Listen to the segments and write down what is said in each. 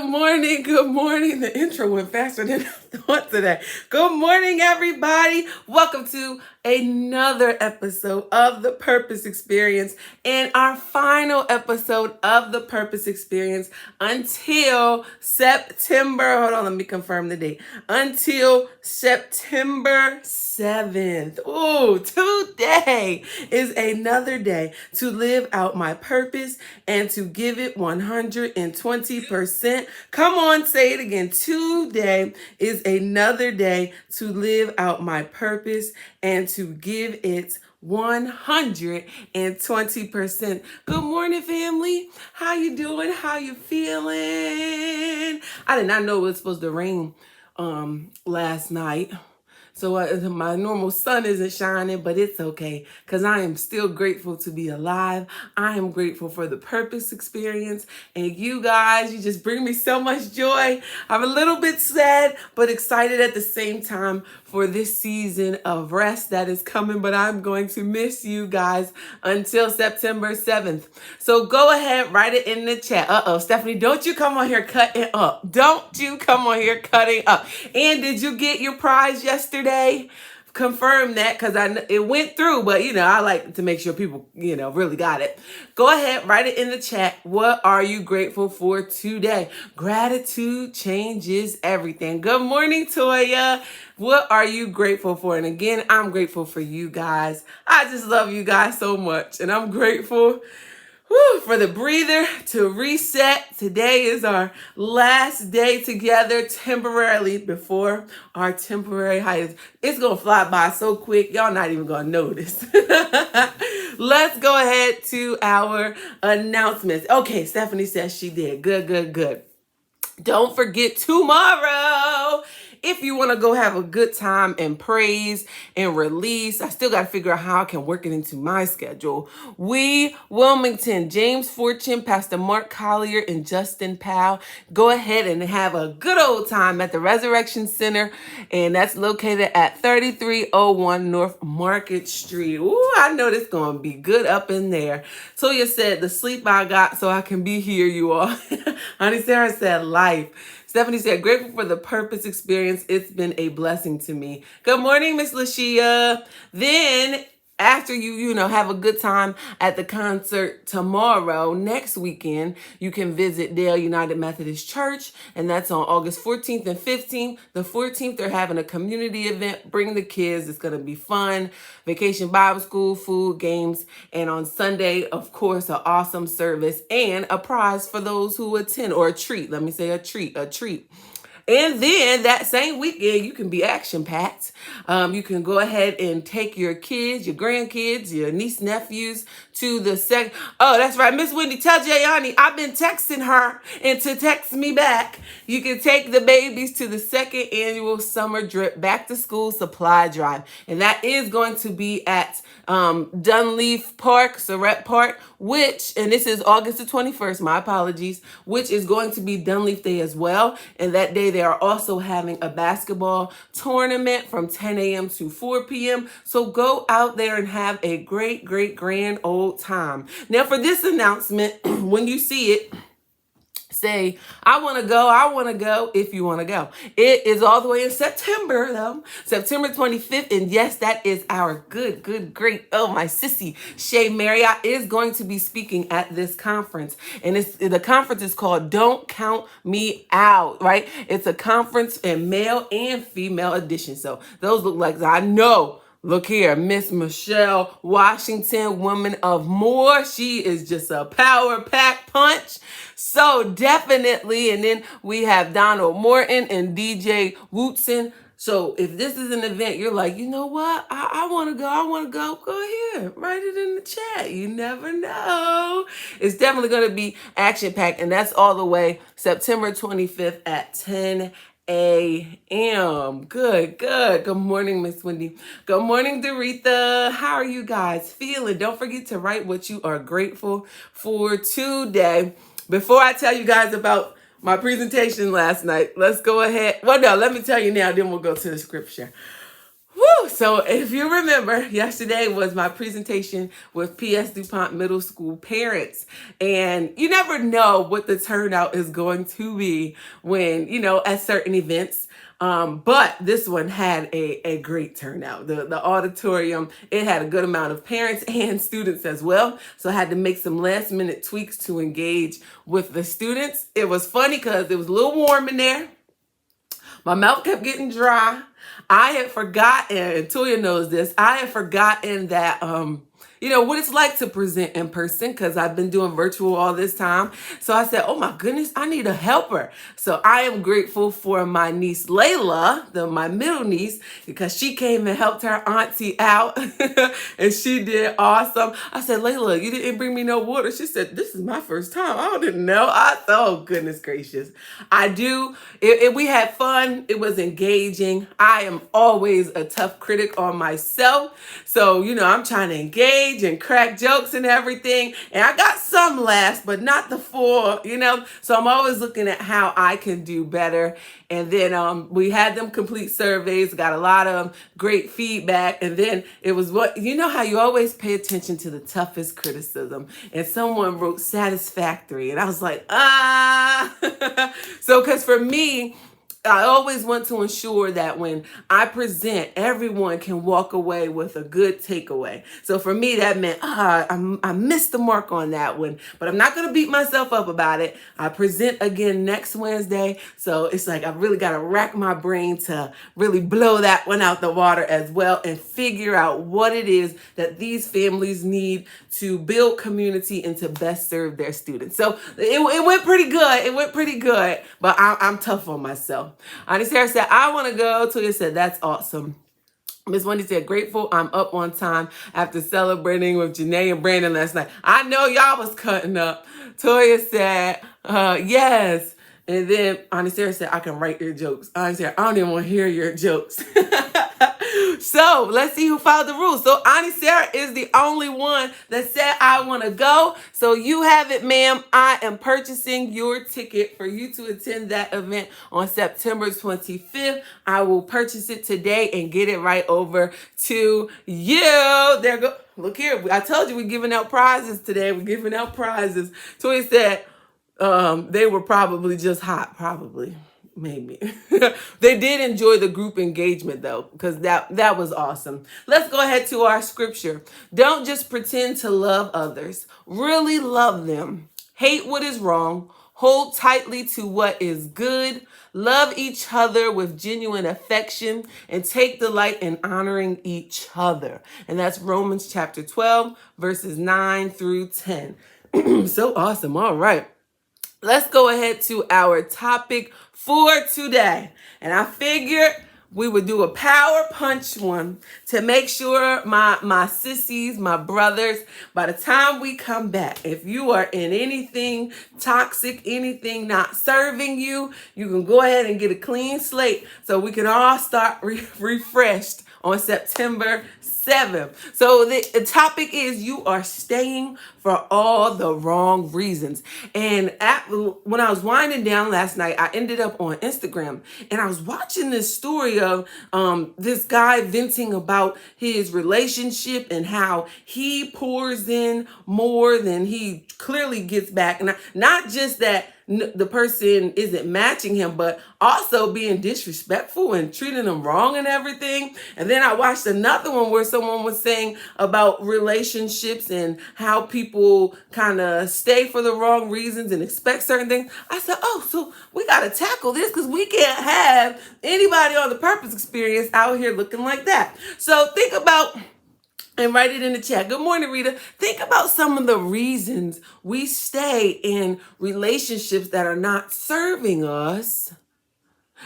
Good morning. Good morning. The intro went faster than I thought today. Good morning, everybody. Welcome to another episode of The Purpose Experience and our final episode of The Purpose Experience until September. Hold on, let me confirm the date. Until September 7th. Ooh, today is another day to live out my purpose and to give it 120%. Come on, say it again. Today is another day to live out my purpose and to give it 120%. Good morning, family. How you doing? How you feeling? I did not know it was supposed to rain last night. So my normal sun isn't shining, but it's okay because I am still grateful to be alive. I am grateful for the purpose experience. And you guys, you just bring me so much joy. I'm a little bit sad, but excited at the same time for this season of rest that is coming. But I'm going to miss you guys until September 7th. So go ahead, write it in the chat. Stephanie, don't you come on here cutting up. Don't you come on here cutting up. And did you get your prize yesterday? Confirm that because it went through, but I like to make sure people really got it. Go ahead, write it in the chat. What are you grateful for today? Gratitude changes everything. Good morning, Toya. What are you grateful for? And again, I'm grateful for you guys. I just love you guys so much, and I'm grateful for the breather to reset. Today is our last day together temporarily before our temporary hiatus. It's going to fly by so quick. Y'all not even going to notice. Let's go ahead to our announcements. Okay, Stephanie says she did. Good. Don't forget tomorrow. If you want to go have a good time and praise and release, I still got to figure out how I can work it into my schedule. Wilmington, James Fortune, Pastor Mark Collier, and Justin Powell. Go ahead and have a good old time at the Resurrection Center, and that's located at 3301 North Market Street. Ooh, I know this going to be good up in there. Toya said, the sleep I got so I can be here, you all. Honey Sarah said, life. Stephanie said, grateful for the purpose experience. It's been a blessing to me. Good morning, Miss Lashia. Then after you have a good time at the concert tomorrow, next weekend, you can visit Dale United Methodist Church, and that's on August 14th and 15th. The 14th, they're having a community event. Bring the kids. It's going to be fun. Vacation Bible School, food, games, and on Sunday, of course, an awesome service and a prize for those who attend, or a treat. Let me say a treat. And then that same weekend, you can be action-packed. You can go ahead and take your kids, your grandkids, your niece, nephews to the second. Oh, that's right. Miss Wendy, tell Jayani I've been texting her and to text me back. You can take the babies to the second annual Summer Drip Back to School Supply Drive. And that is going to be at Dunleaf Park, Surrett Park, and this is August the 21st, my apologies, which is going to be Dunleaf Day as well. And that day they are also having a basketball tournament from 10 a.m. to 4 p.m. So go out there and have a great, grand old time. Now for this announcement, when you see it, say, I want to go if you want to go. It is all the way in September, though. September 25th. And yes, that is our great, my sissy, Shay Marriott is going to be speaking at this conference. And the conference is called Don't Count Me Out, right? It's a conference in male and female edition. So those look like, I know. Look here, Miss Michelle Washington, woman of more. She is just a power-packed punch. So definitely. And then we have Donald Morton and DJ Wootson. So if this is an event, you're like, you know what? I want to go. Go ahead. Write it in the chat. You never know. It's definitely going to be action-packed. And that's all the way September 25th at 10 a.m. Good. Good morning, Miss Wendy. Good morning, Doretha. How are you guys feeling? Don't forget to write what you are grateful for today. Before I tell you guys about my presentation last night, let's go ahead. Well, no, let me tell you now, then we'll go to the scripture. Woo! So if you remember, yesterday was my presentation with PS DuPont Middle School parents. And you never know what the turnout is going to be when, at certain events. But this one had a great turnout. The auditorium, it had a good amount of parents and students as well. So I had to make some last minute tweaks to engage with the students. It was funny because it was a little warm in there. My mouth kept getting dry. I had forgotten, and Toya knows this, I had forgotten that, what it's like to present in person because I've been doing virtual all this time. So I said, oh my goodness, I need a helper. So I am grateful for my niece Layla, my middle niece, because she came and helped her auntie out and she did awesome. I said, Layla, you didn't bring me no water. She said, this is my first time. I didn't know. I thought, oh goodness gracious. I do. We had fun. It was engaging. I am always a tough critic on myself. So, I'm trying to engage and crack jokes and everything. And I got some laughs, but not the full, So I'm always looking at how I can do better. And then we had them complete surveys, got a lot of great feedback. And then it was how you always pay attention to the toughest criticism. And someone wrote satisfactory. And I was like, So, because for me, I always want to ensure that when I present, everyone can walk away with a good takeaway. So for me, that meant, I missed the mark on that one, but I'm not going to beat myself up about it. I present again next Wednesday. So it's like, I really got to rack my brain to really blow that one out the water as well and figure out what it is that these families need to build community and to best serve their students. So it went pretty good. It went pretty good, but I'm tough on myself. Auntie Sarah said, I want to go. Toya said, that's awesome. Miss Wendy said, grateful I'm up on time after celebrating with Janae and Brandon last night. I know y'all was cutting up. Toya said, yes. And then Auntie Sarah said, I can write your jokes. Auntie Sarah, I don't even want to hear your jokes. So let's see who followed the rules. So Auntie Sarah is the only one that said, I want to go. So you have it, ma'am. I am purchasing your ticket for you to attend that event on September 25th. I will purchase it today and get it right over to you. There go. Look here. I told you we're giving out prizes today. We're giving out prizes. Toy said they were probably just hot. Probably. Maybe. They did enjoy the group engagement though, because that was awesome. Let's go ahead to our scripture. Don't just pretend to love others. Really love them. Hate what is wrong. Hold tightly to what is good. Love each other with genuine affection and take delight in honoring each other. And that's Romans chapter 12, verses 9 through 10. So awesome. All right. Let's go ahead to our topic for today. And I figured we would do a power punch one to make sure my sissies, my brothers, by the time we come back, if you are in anything toxic, anything not serving you, you can go ahead and get a clean slate so we can all start refreshed on September 7th. So the topic is you are staying for all the wrong reasons. And when I was winding down last night, I ended up on Instagram and I was watching this story of this guy venting about his relationship and how he pours in more than he clearly gets back. And not just that the person isn't matching him, but also being disrespectful and treating them wrong and everything. And then I watched another one where someone was saying about relationships and how people kind of stay for the wrong reasons and expect certain things. I said, oh, so we got to tackle this because we can't have anybody on the purpose experience out here looking like that. So think about and write it in the chat. Good morning, Rita. Think about some of the reasons we stay in relationships that are not serving us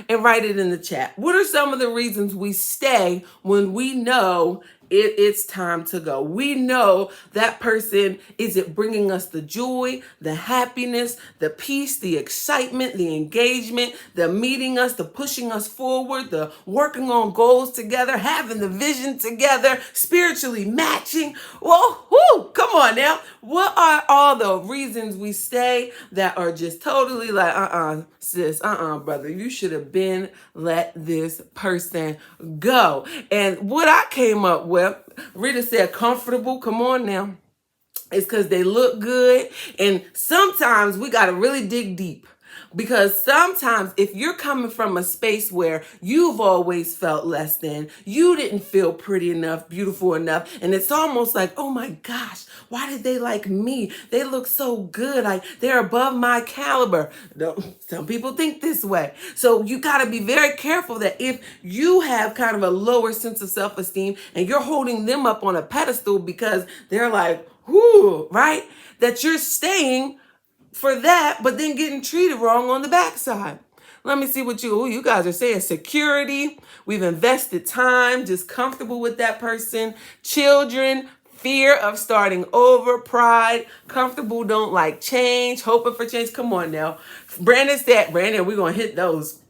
and write it in the chat. What are some of the reasons we stay when we know it's time to go. We know that person isn't bringing us the joy, the happiness, the peace, the excitement, the engagement, the meeting us, the pushing us forward, the working on goals together, having the vision together, spiritually matching. Whoa, whoo, come on now. What are all the reasons we stay that are just totally like, sis, brother, you should have been let this person go. And what I came up with, Rita said comfortable. Come on now. It's because they look good. And sometimes we got to really dig deep. Because sometimes if you're coming from a space where you've always felt less than, you didn't feel pretty enough, beautiful enough, and it's almost like, oh my gosh, why did they like me? They look so good. Like they're above my caliber. Some people think this way. So you got to be very careful that if you have kind of a lower sense of self-esteem and you're holding them up on a pedestal because they're like, whoo, right? That you're staying for that, but then getting treated wrong on the backside. Let me see what you guys are saying. Security, we've invested time, just comfortable with that person. Children, fear of starting over, pride, comfortable, don't like change, hoping for change. Come on now. Brandon said, Brandon, we're going to hit those.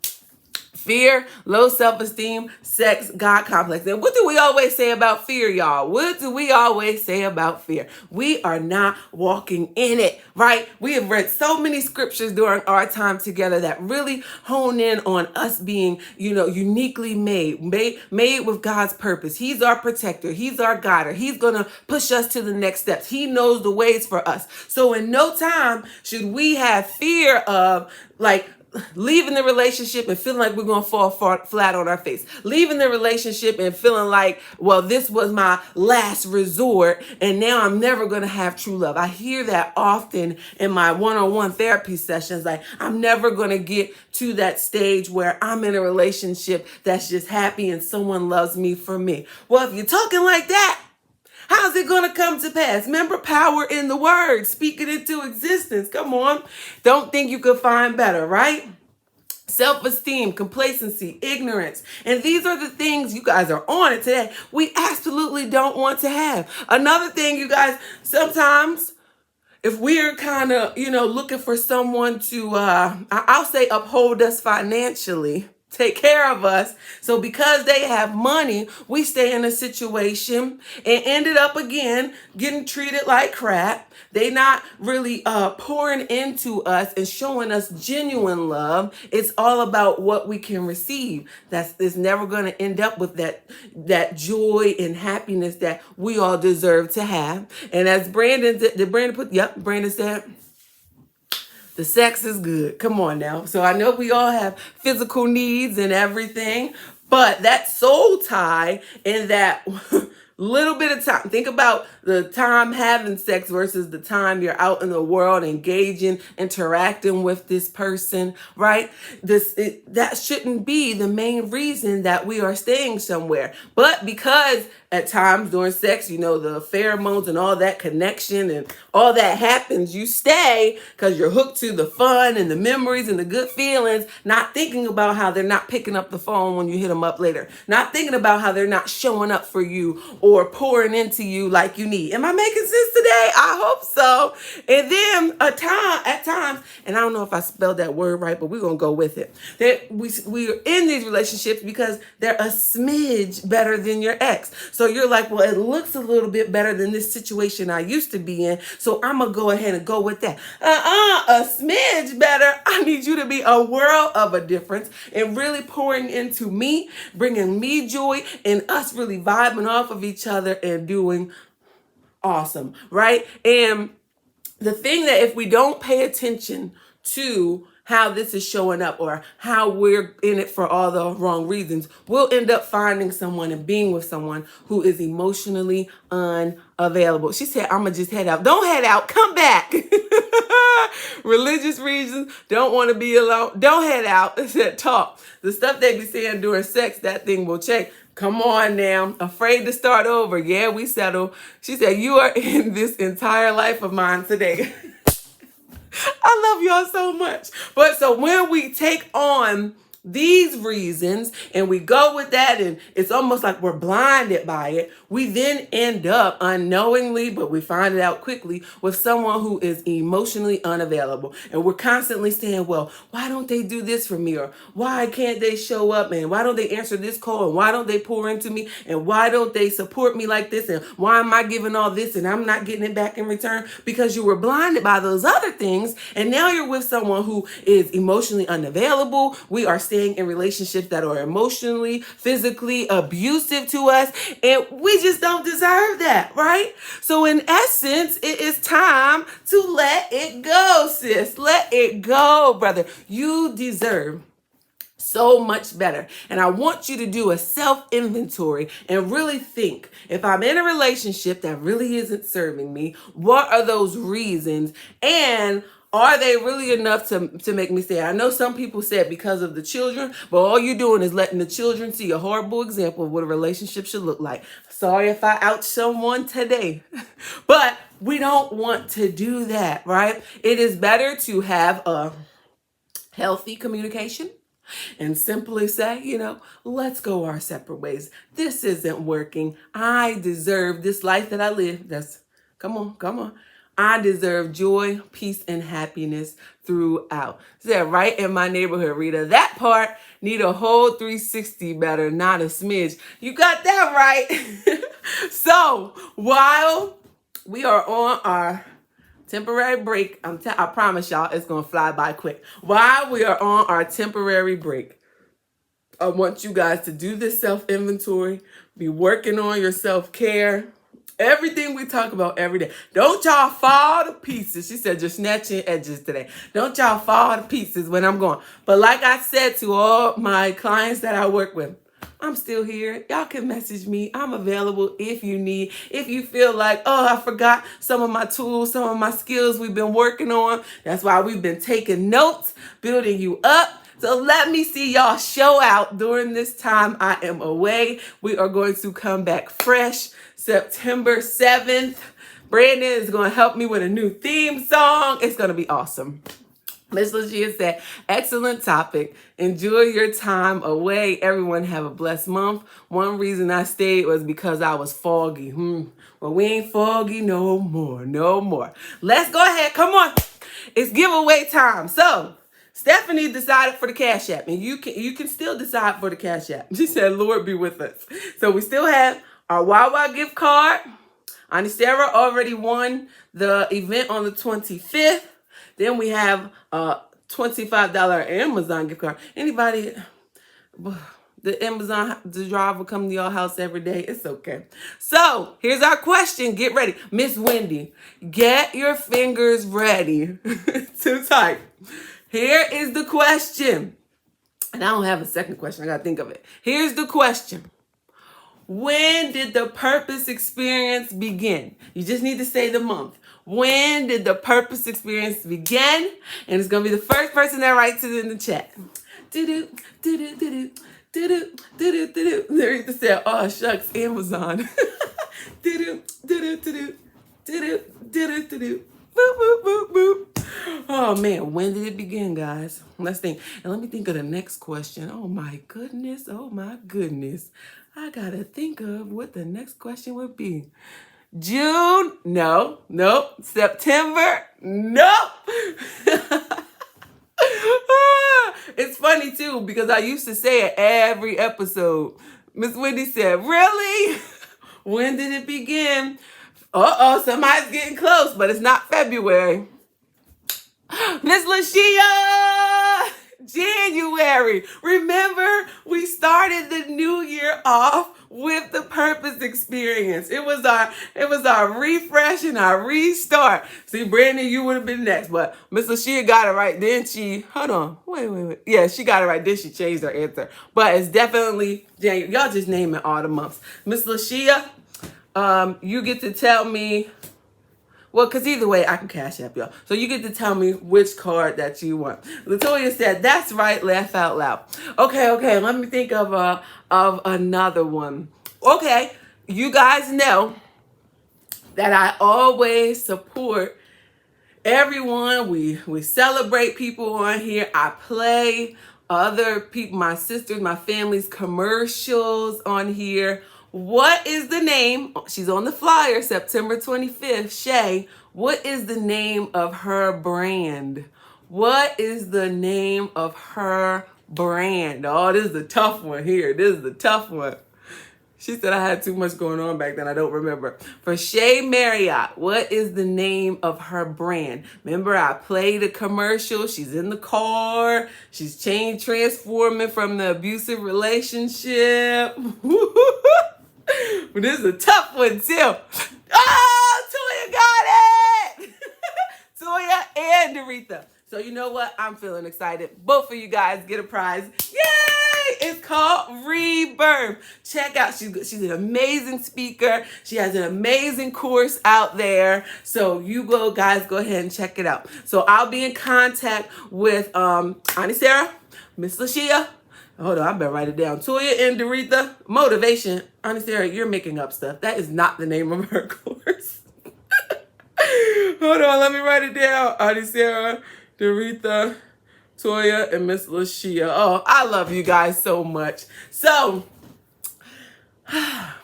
Fear, low self-esteem, sex, God complex. And what do we always say about fear, y'all? What do we always say about fear? We are not walking in it, right? We have read so many scriptures during our time together that really hone in on us being, uniquely made with God's purpose. He's our protector. He's our guider. He's going to push us to the next steps. He knows the ways for us. So in no time should we have fear of leaving the relationship and feeling like we're going to fall flat on our face. Leaving the relationship and feeling like, well, this was my last resort and now I'm never going to have true love. I hear that often in my one-on-one therapy sessions. Like, I'm never going to get to that stage where I'm in a relationship that's just happy and someone loves me for me. Well, if you're talking like that, how's it going to come to pass? Remember, power in the word. Speak it into existence. Come on. Don't think you could find better, right? Self-esteem, complacency, ignorance. And these are the things, you guys are on it today, we absolutely don't want to have. Another thing, you guys, sometimes if we're kind of, looking for someone to, I'll say uphold us financially, take care of us. So because they have money, we stay in a situation and ended up again getting treated like crap. They not really pouring into us and showing us genuine love. It's all about what we can receive. It's never going to end up with that joy and happiness that we all deserve to have. And as Brandon said, the sex is good. Come on now. So I know we all have physical needs and everything, but that soul tie and that little bit of time. Think about the time having sex versus the time you're out in the world engaging, interacting with this person, right? That shouldn't be the main reason that we are staying somewhere. But because at times during sex, the pheromones and all that connection and all that happens, you stay because you're hooked to the fun and the memories and the good feelings, not thinking about how they're not picking up the phone when you hit them up later, not thinking about how they're not showing up for you or pouring into you like you need. Am I making sense today? I hope so. And then at times, and I don't know if I spelled that word right, but we're going to go with it, that we are in these relationships because they're a smidge better than your ex. So you're like, well, it looks a little bit better than this situation I used to be in, so I'm going to go ahead and go with that. A smidge better. I need you to be a world of a difference and really pouring into me, bringing me joy, and us really vibing off of each other and doing awesome, right? And the thing that if we don't pay attention to how this is showing up or how we're in it for all the wrong reasons, we'll end up finding someone and being with someone who is emotionally unavailable. She said, I'm going to just head out. Don't head out. Come back. Religious reasons, don't want to be alone. Don't head out. It said talk. The stuff they be saying during sex, that thing will change. Come on now. Afraid to start over. Yeah, we settle. She said, you are in this entire life of mine today. I love y'all so much. But so when we take on these reasons and we go with that, and it's almost like we're blinded by it, we then end up unknowingly, but we find it out quickly, with someone who is emotionally unavailable. And we're constantly saying, well, why don't they do this for me? Or why can't they show up, man? Why don't they answer this call? And why don't they pour into me? And why don't they support me like this? And why am I giving all this and I'm not getting it back in return? Because you were blinded by those other things. And now you're with someone who is emotionally unavailable. We are staying in relationships that are emotionally, physically abusive to us. And we just don't deserve that, right? So in essence, it is time to let it go, sis. Let it go, brother. You deserve so much better. And I want you to do a self-inventory and really think, if I'm in a relationship that really isn't serving me, what are those reasons? And are they really enough to make me stay? I know some people said because of the children, but all you're doing is letting the children see a horrible example of what a relationship should look like. Sorry if I out someone today, but we don't want to do that, right? It is better to have a healthy communication and simply say, let's go our separate ways. This isn't working. I deserve this life that I live. Come on. I deserve joy, peace, and happiness throughout. Is right in my neighborhood, Rita? That part need a whole 360 better, not a smidge. You got that right. So while we are on our temporary break, I promise y'all it's going to fly by quick. While we are on our temporary break, I want you guys to do this self-inventory, be working on your self-care, everything we talk about every day. Don't y'all fall to pieces. She said, just snatching edges today. Don't y'all fall to pieces when I'm gone. But like I said to all my clients that I work with, I'm still here. Y'all can message me. I'm available if you need. If you feel like, oh, I forgot some of my tools, some of my skills we've been working on. That's why we've been taking notes, building you up. So let me see y'all show out during this time I am away. We are going to come back fresh September 7th. Brandon is going to help me with a new theme song. It's going to be awesome. Miss Lucia said, excellent topic. Enjoy your time away. Everyone have a blessed month. One reason I stayed was because I was foggy. Well, we ain't foggy no more. Let's go ahead. Come on. It's giveaway time. So Stephanie decided for the Cash App, and you can still decide for the Cash App. She said, Lord be with us. So we still have our Wawa gift card. Auntie Sarah already won the event on the 25th. Then we have a $25 Amazon gift card. Anybody, the Amazon driver come to your house every day? It's okay. So here's our question. Get ready. Miss Wendy, get your fingers ready to type. Here is the question. And I don't have a second question. I got to think of it. Here's the question. When did the purpose experience begin? You just need to say the month. When did the purpose experience begin? And it's going to be the first person that writes it in the chat. Do-do, do-do, do-do, do-do, do-do, do-do. They used to say, oh, shucks, Amazon. Do-do, do-do, do-do, do-do, do-do, do-do. Boop, boop, boop, boop. Oh, man, when did it begin, guys? Let's think. And let me think of the next question. Oh, my goodness. I got to think of what the next question would be. June? No. Nope. September? Nope. It's funny, too, because I used to say it every episode. Miss Wendy said, really? When did it begin? Uh-oh, somebody's getting close, but it's not February. Miss Lashia! January. Remember, we started the new year off with the purpose experience. It was our refresh and our restart. See, Brandon, you would have been next, but Miss Lashia got it right. Then she, hold on, wait. Yeah, she got it right. Then she changed her answer. But it's definitely January. Y'all just name it all the months. Miss Lashia, you get to tell me. Well, because either way, I can Cash App y'all. So you get to tell me which card that you want. Latoya said, that's right, laugh out loud. Okay, let me think of another one. Okay, you guys know that I always support everyone. We celebrate people on here. I play other people, my sisters, my family's commercials on here. What is the name? She's on the flyer, September 25th. Shay, what is the name of her brand? What is the name of her brand? Oh, this is the tough one here. This is the tough one. She said I had too much going on back then. I don't remember. For Shay Marriott, what is the name of her brand? Remember, I played a commercial. She's in the car. She's transforming from the abusive relationship. But this is a tough one, too. Oh, Toya got it! Toya and Doretha. So you know what? I'm feeling excited. Both of you guys get a prize. Yay! It's called Rebirth. Check out. She's an amazing speaker. She has an amazing course out there. So you guys go ahead and check it out. So I'll be in contact with Auntie Sarah, Miss Lashia. Hold on, I better write it down. Toya and Doretha. Motivation. Auntie Sarah, you're making up stuff. That is not the name of her course. Hold on, let me write it down. Auntie Sarah, Doretha, Toya, and Miss Lashia. Oh, I love you guys so much. So,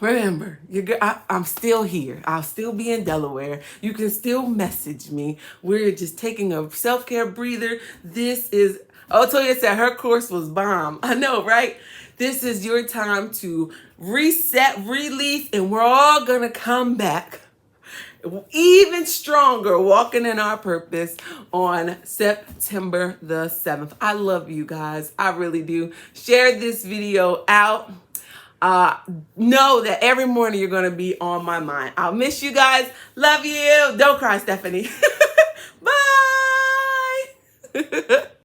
remember, I'm still here. I'll still be in Delaware. You can still message me. We're just taking a self-care breather. This is, oh, Toya said her course was bomb. I know, right? This is your time to reset, release, and we're all going to come back even stronger, walking in our purpose on September the 7th. I love you guys. I really do. Share this video out. Know that every morning you're going to be on my mind. I'll miss you guys. Love you. Don't cry, Stephanie. Bye.